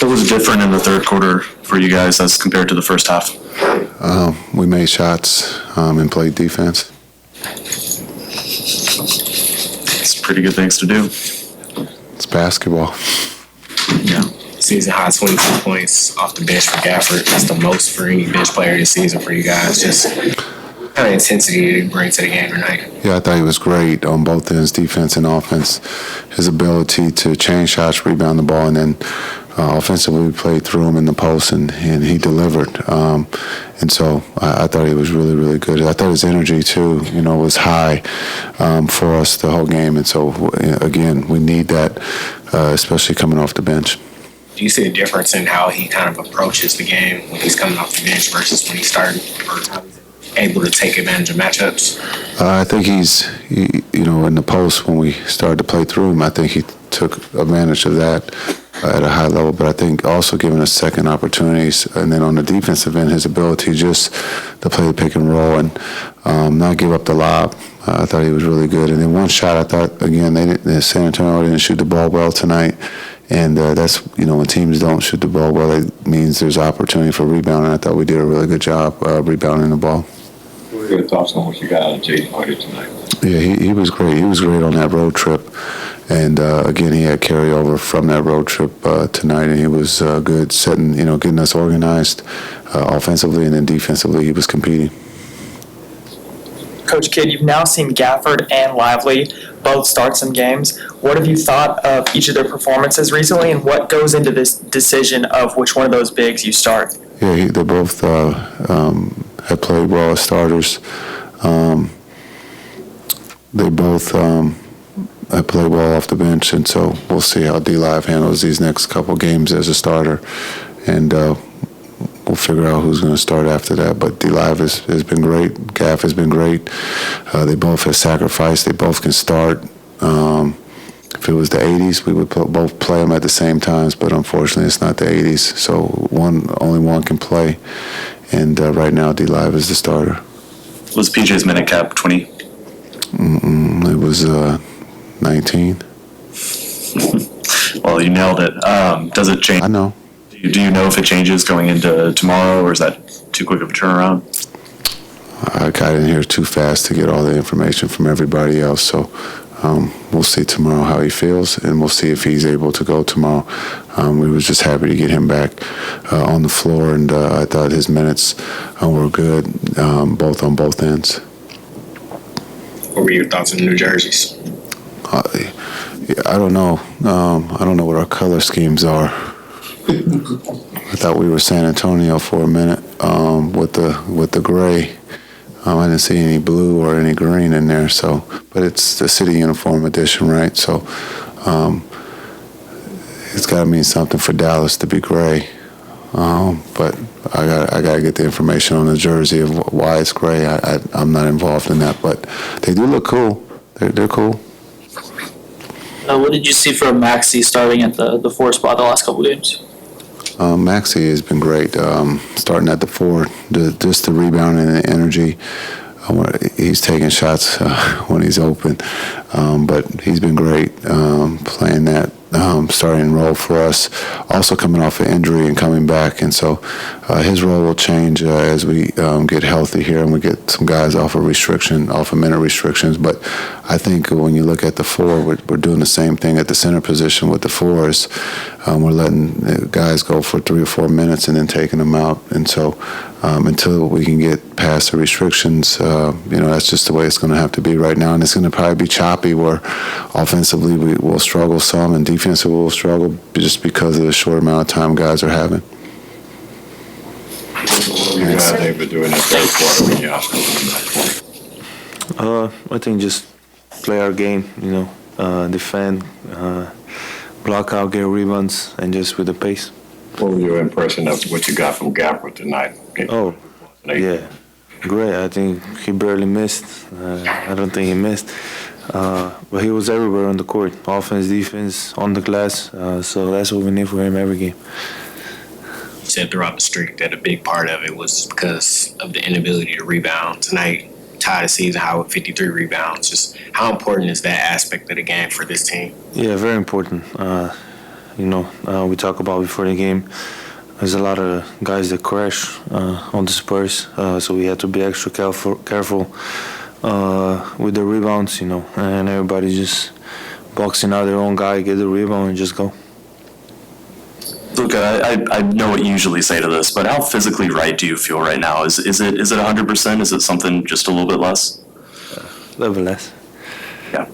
What was different in the third quarter for you guys as compared to the first half? We made shots and played defense. It's pretty good things to do. It's basketball. Yeah. Season high 22 points off the bench for Gafford. That's the most for any bench player this season for you guys. Just what kind of intensity did he bring to the game tonight? Yeah, I thought he was great on both ends, defense and offense. His ability to change shots, rebound the ball, and then offensively we played through him in the post, and he delivered. And so I thought he was really, really good. I thought his energy, too, was high for us the whole game. And so, again, we need that, especially coming off the bench. Do you see a difference in how he kind of approaches the game when he's coming off the bench versus when he started, or how he's able to take advantage of matchups? I think he's, in the post when we started to play through him, I think he took advantage of that at a high level. But I think also giving us second opportunities, and then on the defensive end, his ability just to play the pick and roll and not give up the lob. I thought he was really good. And then one shot, I thought, again, San Antonio didn't shoot the ball well tonight. And that's, when teams don't shoot the ball well, it means there's opportunity for rebounding. I thought we did a really good job rebounding the ball. What were your thoughts on what you got out of Jaden Hardy tonight? Yeah, he was great. He was great on that road trip. And, again, he had carryover from that road trip tonight, and he was good setting, getting us organized offensively, and then defensively he was competing. Coach Kidd, you've now seen Gafford and Lively both start some games. What have you thought of each of their performances recently, and what goes into this decision of which one of those bigs you start? Yeah, they both have played well as starters. They both have played well off the bench, and so we'll see how D-Live handles these next couple games as a starter, and we'll figure out who's going to start after that. But D-Live has been great. Gaff has been great. They both have sacrificed. They both can start. If it was the 80s, we would both play them at the same times, but unfortunately it's not the 80s, so only one can play. And right now D-Live is the starter. Was PJ's minute cap 20? It was 19. Well, you nailed it. Does it change? I know. Do you know if it changes going into tomorrow, or is that too quick of a turnaround? I got in here too fast to get all the information from everybody else, so we'll see tomorrow how he feels, and we'll see if he's able to go tomorrow. We were just happy to get him back on the floor, and I thought his minutes were good, both on both ends. What were your thoughts on the New Jerseys? I don't know. I don't know what our color schemes are. I thought we were San Antonio for a minute with the gray. I didn't see any blue or any green in there. So, but it's the city uniform edition, right? So, it's got to mean something for Dallas to be gray. But I got to get the information on the jersey of why it's gray. I'm not involved in that, but they do look cool. They're cool. What did you see from Maxey starting at the 4 spot the last couple games? Maxey has been great, starting at the 4, just the rebound and the energy. He's taking shots when he's open, but he's been great playing that starting role for us. Also coming off an injury and coming back, and so his role will change as we get healthy here and we get some guys off of minute restrictions. But I think when you look at the 4, we're doing the same thing at the center position with the 4s. We're letting guys go for 3 or 4 minutes and then taking them out, and so until we can get past the restrictions, that's just the way it's going to have to be right now. And it's going to probably be choppy where offensively we will struggle some and defensively we'll struggle just because of the short amount of time guys are having. What were you guys able to do in the third quarter when y'all scored? I think just play our game, defend, block out, get rebounds, and just with the pace. What was your impression of what you got from Gafford tonight? Oh, yeah, great. I think he barely missed. I don't think he missed. But he was everywhere on the court, offense, defense, on the glass. So that's what we need for him every game. You said throughout the streak that a big part of it was because of the inability to rebound. Tonight, tie the season high with 53 rebounds. Just how important is that aspect of the game for this team? Yeah, very important. We talk about before the game. There's a lot of guys that crash on the Spurs, so we had to be extra careful with the rebounds, and everybody just boxing out their own guy, get the rebound, and just go. Luka, I know what you usually say to this, but how physically right do you feel right now? Is it 100%? Is it something just a little bit less? A little bit less. Yeah.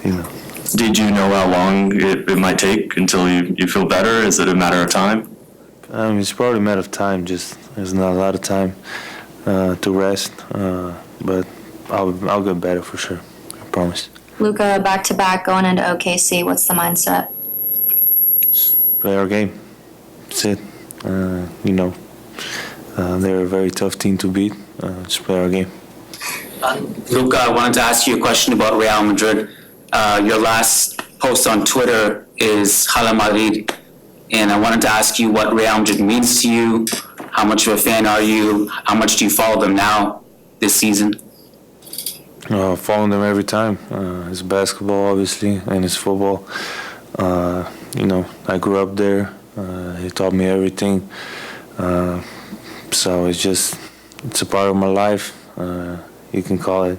You know. Did you know how long it might take until you feel better? Is it a matter of time? It's probably a matter of time. Just there's not a lot of time to rest, but I'll get better for sure. I promise. Luka, back to back going into OKC. What's the mindset? Play our game. That's it. They're a very tough team to beat. Just play our game. Luka, I wanted to ask you a question about Real Madrid. Your last post on Twitter is Hala Madrid, and I wanted to ask you what Real Madrid means to you. How much of a fan are you? How much do you follow them now this season? Following them every time. It's basketball, obviously, and it's football. I grew up there. He taught me everything. So it's a part of my life. You can call it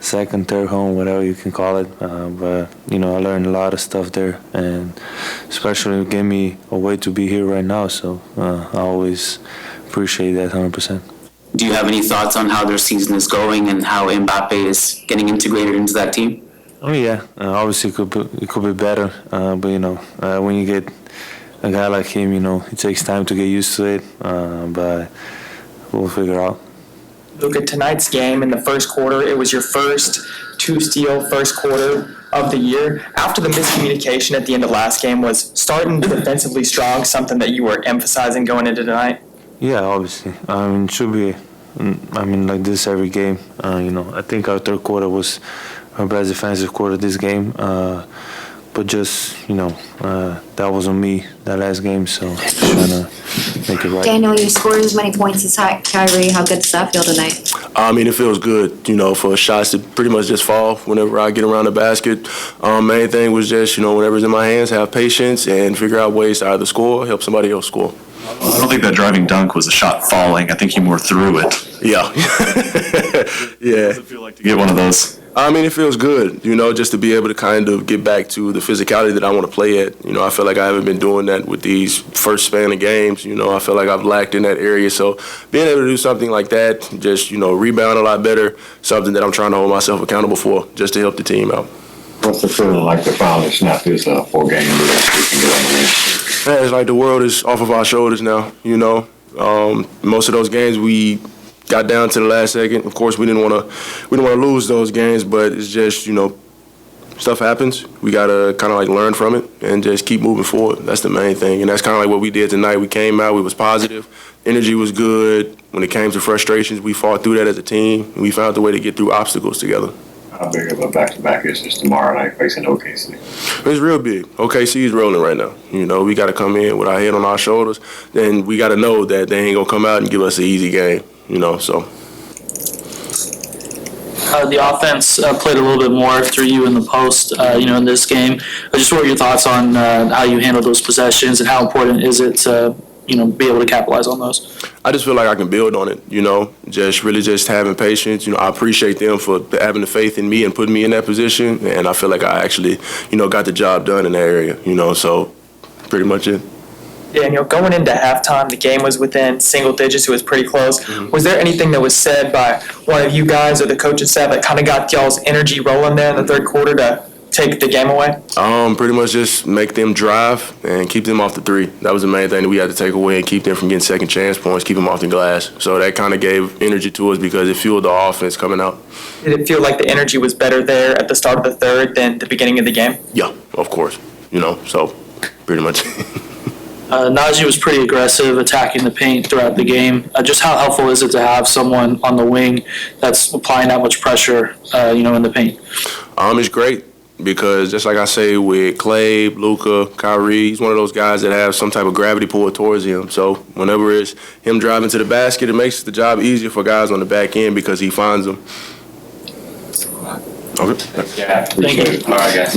second, third home, whatever you can call it. But I learned a lot of stuff there, and especially gave me a way to be here right now. So I always appreciate that 100%. Do you have any thoughts on how their season is going and how Mbappe is getting integrated into that team? Oh yeah, obviously it could be better, but when you get a guy like him, it takes time to get used to it, but we'll figure out. Luka, tonight's game in the first quarter, it was your first two-steal first quarter of the year. After the miscommunication at the end of last game, was starting defensively strong something that you were emphasizing going into tonight? Yeah, obviously. It should be, like this every game. I think our third quarter was our best defensive quarter this game. But just, that was on me that last game, so just trying to make it right. Daniel, you scored as many points as Kyrie. How good does that feel tonight? It feels good, for shots to pretty much just fall whenever I get around the basket. Main thing was just, whatever's in my hands, have patience and figure out ways to either score or help somebody else score. I don't think that driving dunk was a shot falling. I think he more threw it. Yeah. Yeah. What does it feel like to get one of those? It feels good, just to be able to kind of get back to the physicality that I want to play at. I feel like I haven't been doing that with these first span of games. I feel like I've lacked in that area. So being able to do something like that, just, rebound a lot better, something that I'm trying to hold myself accountable for just to help the team out. What's the feeling like to finally snap this 4-game lead streak and get on the win? Yeah, it's like the world is off of our shoulders now, Most of those games we got down to the last second. Of course, we didn't want to lose those games, but it's just, stuff happens. We got to kind of like learn from it and just keep moving forward. That's the main thing. And that's kind of like what we did tonight. We came out, we was positive. Energy was good. When it came to frustrations, we fought through that as a team. And we found a way to get through obstacles together. How big of a back-to-back is this tomorrow night facing OKC? It's real big. OKC is rolling right now. We got to come in with our head on our shoulders. Then we got to know that they ain't going to come out and give us an easy game, so. The offense played a little bit more through you in the post, in this game. Just what are your thoughts on how you handle those possessions and how important is it to, be able to capitalize on those? I just feel like I can build on it, just having patience. I appreciate them for having the faith in me and putting me in that position. And I feel like I actually, got the job done in that area, so pretty much it. Daniel, going into halftime, the game was within single digits. It was pretty close. Mm-hmm. Was there anything that was said by one of you guys or the coaching staff that kind of got y'all's energy rolling there in the third quarter to take the game away? Pretty much just make them drive and keep them off the three. That was the main thing that we had to take away and keep them from getting second chance points, keep them off the glass. So that kind of gave energy to us because it fueled the offense coming out. Did it feel like the energy was better there at the start of the third than the beginning of the game? Yeah, of course. So pretty much. Najee was pretty aggressive, attacking the paint throughout the game. Just how helpful is it to have someone on the wing that's applying that much pressure, in the paint? It's great. because just like I say with Clay, Luka, Kyrie, he's one of those guys that have some type of gravity pull towards him. So whenever it's him driving to the basket, it makes the job easier for guys on the back end because he finds them. Okay. Yeah, appreciate it. All right, guys.